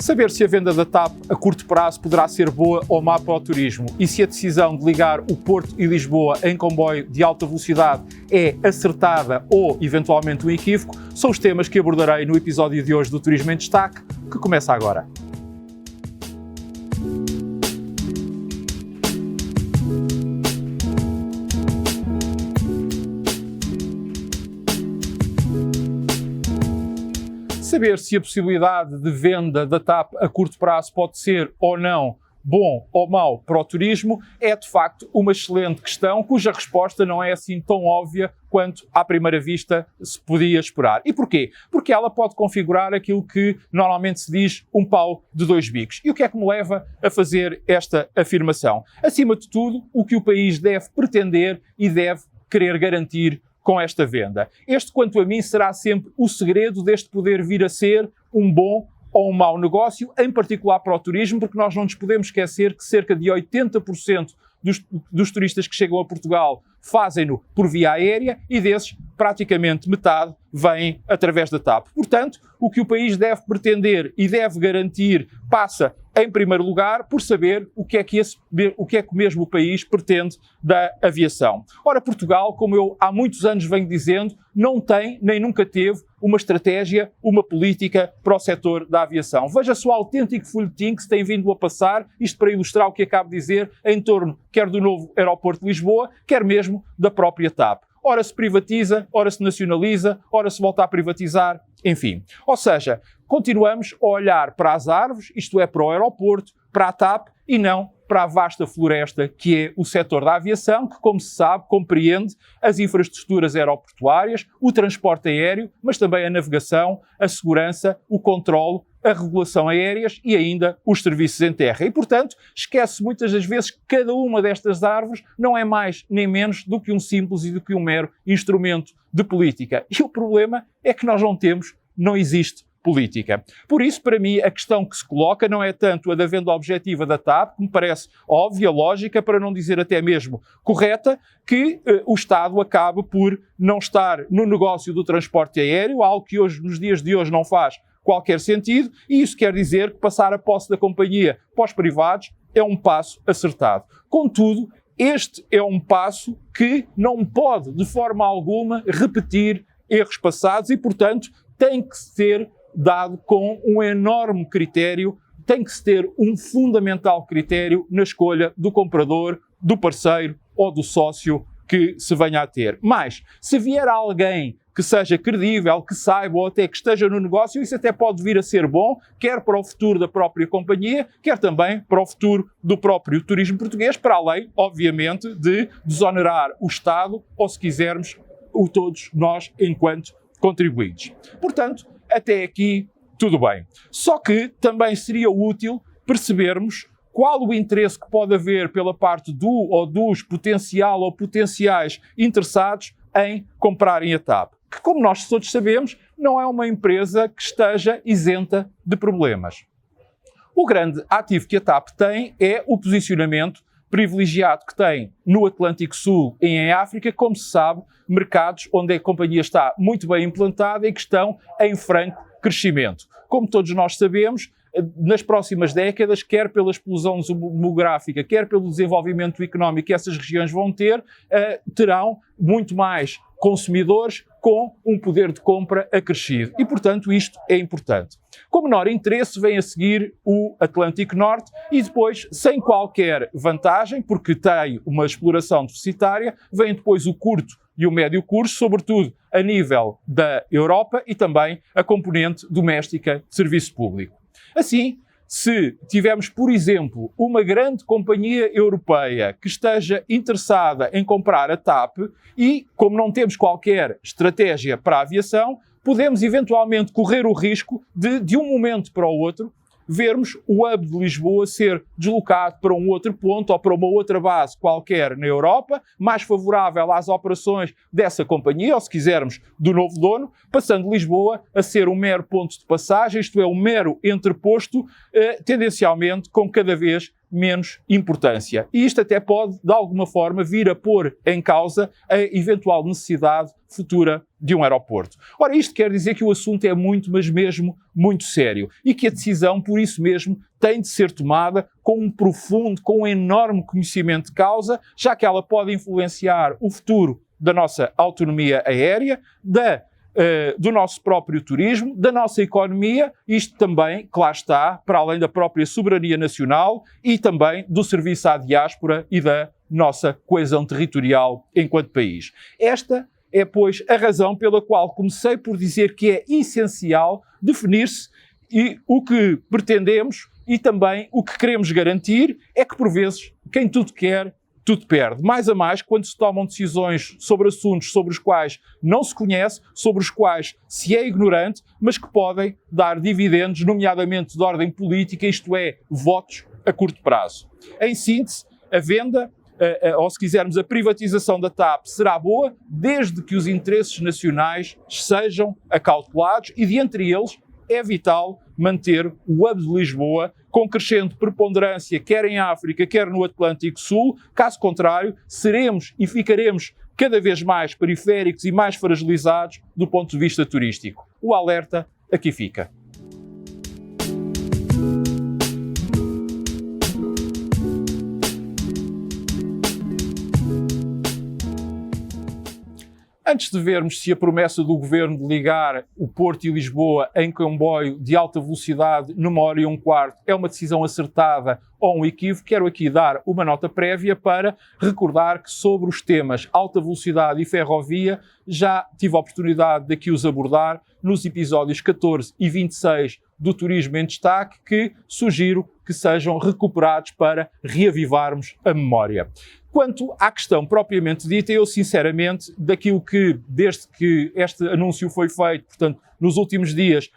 Saber se a venda da TAP a curto prazo poderá ser boa ou má para o turismo e se a decisão de ligar o Porto e Lisboa em comboio de alta velocidade é acertada ou eventualmente um equívoco, são os temas que abordarei no episódio de hoje do Turismo em Destaque, que começa agora. Saber se a possibilidade de venda da TAP a curto prazo pode ser ou não bom ou mau para o turismo é, de facto, uma excelente questão cuja resposta não é assim tão óbvia quanto, à primeira vista, se podia esperar. E porquê? Porque ela pode configurar aquilo que normalmente se diz um pau de dois bicos. E o que é que me leva a fazer esta afirmação? Acima de tudo, o que o país deve pretender e deve querer garantir com esta venda. Este, quanto a mim, será sempre o segredo deste poder vir a ser um bom ou um mau negócio, em particular para o turismo, porque nós não nos podemos esquecer que cerca de 80% dos turistas que chegam a Portugal fazem-no por via aérea e desses, praticamente metade, vêm através da TAP. Portanto, o que o país deve pretender e deve garantir passa, em primeiro lugar, por saber o que é que mesmo o país pretende da aviação. Ora, Portugal, como eu há muitos anos venho dizendo, não tem nem nunca teve uma estratégia, uma política para o setor da aviação. Veja-se o autêntico folhetim que se tem vindo a passar, isto para ilustrar o que acabo de dizer, em torno quer do novo aeroporto de Lisboa, quer mesmo da própria TAP. Ora se privatiza, ora se nacionaliza, ora se volta a privatizar, enfim. Ou seja, continuamos a olhar para as árvores, isto é, para o aeroporto, para a TAP e não para a vasta floresta que é o setor da aviação, que, como se sabe, compreende as infraestruturas aeroportuárias, o transporte aéreo, mas também a navegação, a segurança, o controle, a regulação aéreas e ainda os serviços em terra. E, portanto, esquece muitas das vezes que cada uma destas árvores não é mais nem menos do que um simples e do que um mero instrumento de política. E o problema é que nós não existe política. Por isso, para mim, a questão que se coloca não é tanto a da venda objetiva da TAP, que me parece óbvia, lógica, para não dizer até mesmo correta, que o Estado acabe por não estar no negócio do transporte aéreo, algo que hoje, nos dias de hoje, não faz qualquer sentido, e isso quer dizer que passar a posse da companhia para os privados é um passo acertado. Contudo, este é um passo que não pode, de forma alguma, repetir erros passados e, portanto, tem que ser dado com um enorme critério, tem que se ter um fundamental critério na escolha do comprador, do parceiro ou do sócio que se venha a ter. Mas, se vier alguém que seja credível, que saiba ou até que esteja no negócio, isso até pode vir a ser bom, quer para o futuro da própria companhia, quer também para o futuro do próprio turismo português, para além, obviamente, de desonerar o Estado ou, se quisermos, todos nós enquanto contribuintes. Portanto, até aqui tudo bem. Só que também seria útil percebermos qual o interesse que pode haver pela parte do ou dos potencial ou potenciais interessados em comprarem a TAP, que, como nós todos sabemos, não é uma empresa que esteja isenta de problemas. O grande ativo que a TAP tem é o posicionamento privilegiado que tem no Atlântico Sul e em África, como se sabe, mercados onde a companhia está muito bem implantada e que estão em franco crescimento. Como todos nós sabemos, nas próximas décadas, quer pela explosão demográfica, quer pelo desenvolvimento económico que essas regiões vão ter, terão muito mais consumidores com um poder de compra acrescido. E, portanto, isto é importante. Com menor interesse vem a seguir o Atlântico Norte e depois, sem qualquer vantagem, porque tem uma exploração deficitária, vem depois o curto e o médio curso, sobretudo a nível da Europa e também a componente doméstica de serviço público. Assim, se tivermos, por exemplo, uma grande companhia europeia que esteja interessada em comprar a TAP e, como não temos qualquer estratégia para a aviação, podemos eventualmente correr o risco de um momento para o outro, vermos o hub de Lisboa ser deslocado para um outro ponto ou para uma outra base qualquer na Europa, mais favorável às operações dessa companhia, ou se quisermos, do novo dono, passando Lisboa a ser um mero ponto de passagem, isto é, um mero entreposto, tendencialmente com cada vez menos importância. E isto até pode, de alguma forma, vir a pôr em causa a eventual necessidade futura de um aeroporto. Ora, isto quer dizer que o assunto é muito, mas mesmo muito sério e que a decisão, por isso mesmo, tem de ser tomada com um profundo, com um enorme conhecimento de causa, já que ela pode influenciar o futuro da nossa autonomia aérea, do nosso próprio turismo, da nossa economia, isto também, que lá está, para além da própria soberania nacional e também do serviço à diáspora e da nossa coesão territorial enquanto país. Esta é, pois, a razão pela qual comecei por dizer que é essencial definir-se e o que pretendemos e também o que queremos garantir é que, por vezes, quem tudo quer, tudo perde. Mais a mais quando se tomam decisões sobre assuntos sobre os quais não se conhece, sobre os quais se é ignorante, mas que podem dar dividendos, nomeadamente de ordem política, isto é, votos a curto prazo. Em síntese, a venda, ou se quisermos a privatização da TAP, será boa desde que os interesses nacionais sejam acautelados e, dentre eles, é vital manter o hub de Lisboa com crescente preponderância quer em África, quer no Atlântico Sul. Caso contrário, seremos e ficaremos cada vez mais periféricos e mais fragilizados do ponto de vista turístico. O alerta aqui fica. Antes de vermos se a promessa do Governo de ligar o Porto e Lisboa em comboio de alta velocidade numa hora e um quarto é uma decisão acertada ou um equívoco, quero aqui dar uma nota prévia para recordar que sobre os temas alta velocidade e ferrovia já tive a oportunidade de aqui os abordar nos episódios 14 e 26 do Turismo em Destaque, que sugiro que sejam recuperados para reavivarmos a memória. Quanto à questão propriamente dita, eu sinceramente, daquilo que, desde que este anúncio foi feito, portanto, nos últimos dias,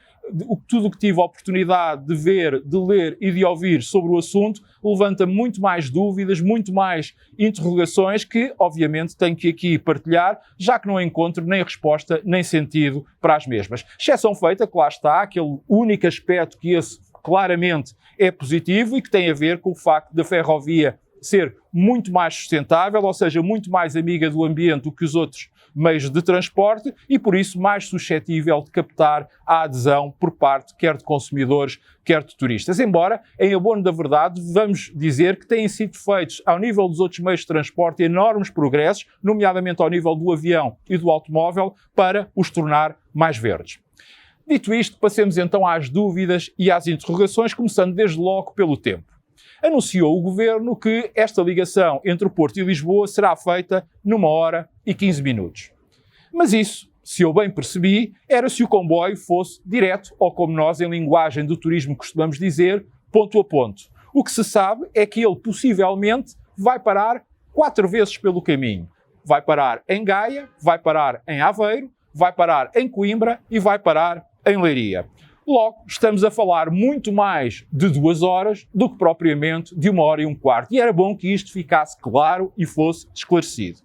tudo o que tive a oportunidade de ver, de ler e de ouvir sobre o assunto, levanta muito mais dúvidas, muito mais interrogações que, obviamente, tenho que aqui partilhar, já que não encontro nem resposta nem sentido para as mesmas. Exceção feita, que lá está, aquele único aspecto que esse claramente é positivo e que tem a ver com o facto da ferrovia ser muito mais sustentável, ou seja, muito mais amiga do ambiente do que os outros meios de transporte e, por isso, mais suscetível de captar a adesão por parte quer de consumidores, quer de turistas. Embora, em abono da verdade, vamos dizer que têm sido feitos, ao nível dos outros meios de transporte, enormes progressos, nomeadamente ao nível do avião e do automóvel, para os tornar mais verdes. Dito isto, passemos então às dúvidas e às interrogações, começando desde logo pelo tempo. Anunciou o Governo que esta ligação entre o Porto e Lisboa será feita numa hora e 15 minutos. Mas isso, se eu bem percebi, era se o comboio fosse direto, ou como nós, em linguagem do turismo, costumamos dizer, ponto a ponto. O que se sabe é que ele possivelmente vai parar 4 vezes pelo caminho. Vai parar em Gaia, vai parar em Aveiro, vai parar em Coimbra e vai parar em Leiria. Logo, estamos a falar muito mais de 2 horas do que propriamente de 1 hora e um quarto. E era bom que isto ficasse claro e fosse esclarecido.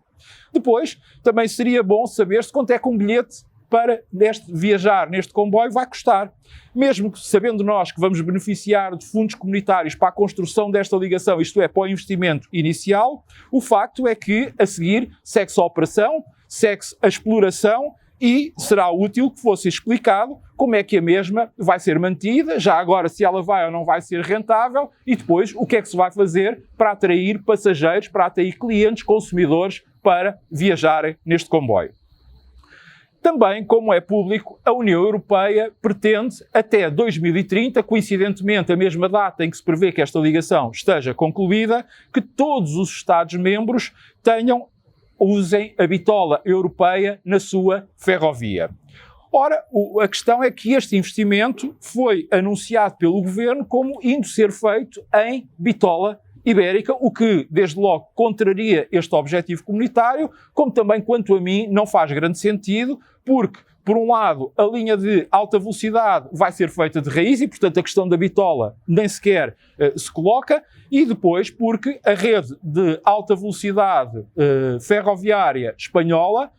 Depois, também seria bom saber-se quanto é que um bilhete para viajar neste comboio vai custar. Mesmo que, sabendo nós que vamos beneficiar de fundos comunitários para a construção desta ligação, isto é, para o investimento inicial, o facto é que, a seguir, segue-se a operação, segue-se a exploração e será útil que fosse explicado como é que a mesma vai ser mantida, já agora se ela vai ou não vai ser rentável e depois o que é que se vai fazer para atrair passageiros, para atrair clientes, consumidores para viajarem neste comboio. Também, como é público, a União Europeia pretende até 2030, coincidentemente a mesma data em que se prevê que esta ligação esteja concluída, que todos os Estados-membros usem a bitola europeia na sua ferrovia. Ora, a questão é que este investimento foi anunciado pelo Governo como indo ser feito em bitola ibérica, o que, desde logo, contraria este objetivo comunitário, como também, quanto a mim, não faz grande sentido, porque, por um lado, a linha de alta velocidade vai ser feita de raiz e, portanto, a questão da bitola nem sequer se coloca, e depois porque a rede de alta velocidade ferroviária espanhola,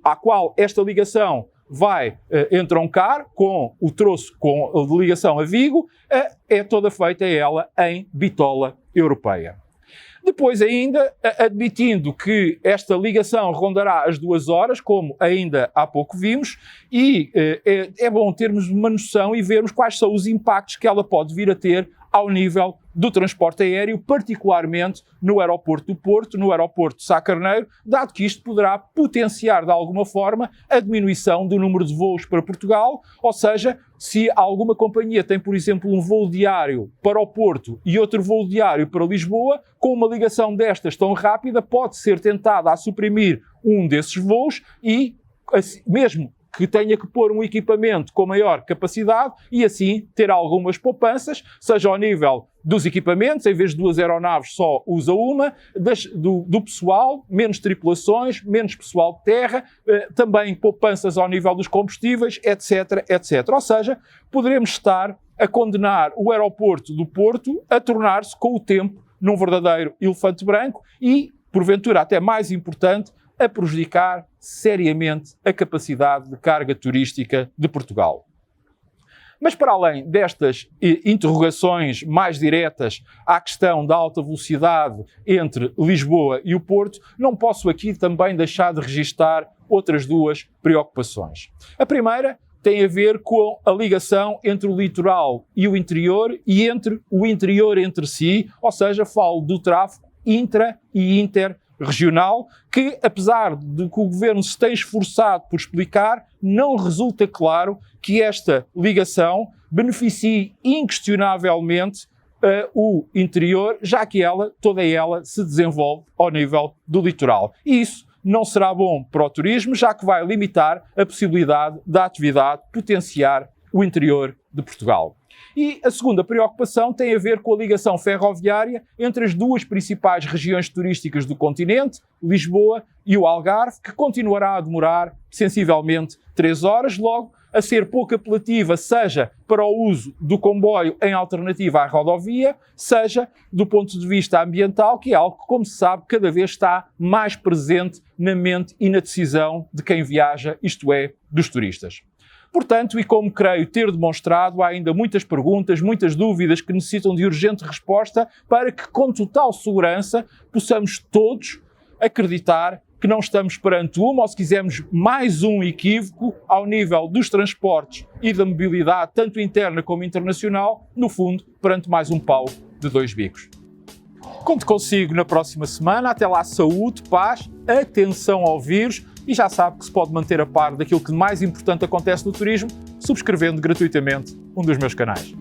à qual esta ligação vai entroncar com o troço com a ligação a Vigo, é toda feita ela em bitola europeia. Depois ainda, admitindo que esta ligação rondará as 2 horas, como ainda há pouco vimos, e é bom termos uma noção e vermos quais são os impactos que ela pode vir a ter ao nível do transporte aéreo, particularmente no aeroporto do Porto, no aeroporto de Sá Carneiro, dado que isto poderá potenciar de alguma forma a diminuição do número de voos para Portugal, ou seja, se alguma companhia tem, por exemplo, um voo diário para o Porto e outro voo diário para Lisboa, com uma ligação destas tão rápida, pode ser tentada a suprimir um desses voos e, mesmo que tenha que pôr um equipamento com maior capacidade e assim ter algumas poupanças, seja ao nível dos equipamentos, em vez de 2 aeronaves só usa uma, do pessoal, menos tripulações, menos pessoal de terra, também poupanças ao nível dos combustíveis, etc, etc. Ou seja, poderemos estar a condenar o aeroporto do Porto a tornar-se com o tempo num verdadeiro elefante branco e, porventura até mais importante, a prejudicar seriamente a capacidade de carga turística de Portugal. Mas para além destas interrogações mais diretas à questão da alta velocidade entre Lisboa e o Porto, não posso aqui também deixar de registar outras 2 preocupações. A primeira tem a ver com a ligação entre o litoral e o interior e entre o interior entre si, ou seja, falo do tráfego intra e interregional, que apesar de que o Governo se tem esforçado por explicar, não resulta claro que esta ligação beneficie inquestionavelmente o interior, já que toda ela se desenvolve ao nível do litoral. E isso não será bom para o turismo, já que vai limitar a possibilidade da atividade potenciar o interior de Portugal. E a segunda preocupação tem a ver com a ligação ferroviária entre as 2 principais regiões turísticas do continente, Lisboa e o Algarve, que continuará a demorar sensivelmente 3 horas, logo a ser pouco apelativa, seja para o uso do comboio em alternativa à rodovia, seja do ponto de vista ambiental, que é algo que, como se sabe, cada vez está mais presente na mente e na decisão de quem viaja, isto é, dos turistas. Portanto, e como creio ter demonstrado, há ainda muitas perguntas, muitas dúvidas que necessitam de urgente resposta para que, com total segurança, possamos todos acreditar que não estamos perante ou se quisermos, mais um equívoco ao nível dos transportes e da mobilidade, tanto interna como internacional, no fundo, perante mais um pau de 2 bicos. Conto consigo na próxima semana. Até lá, saúde, paz, atenção ao vírus. E já sabe que se pode manter a par daquilo que de mais importante acontece no turismo, subscrevendo gratuitamente um dos meus canais.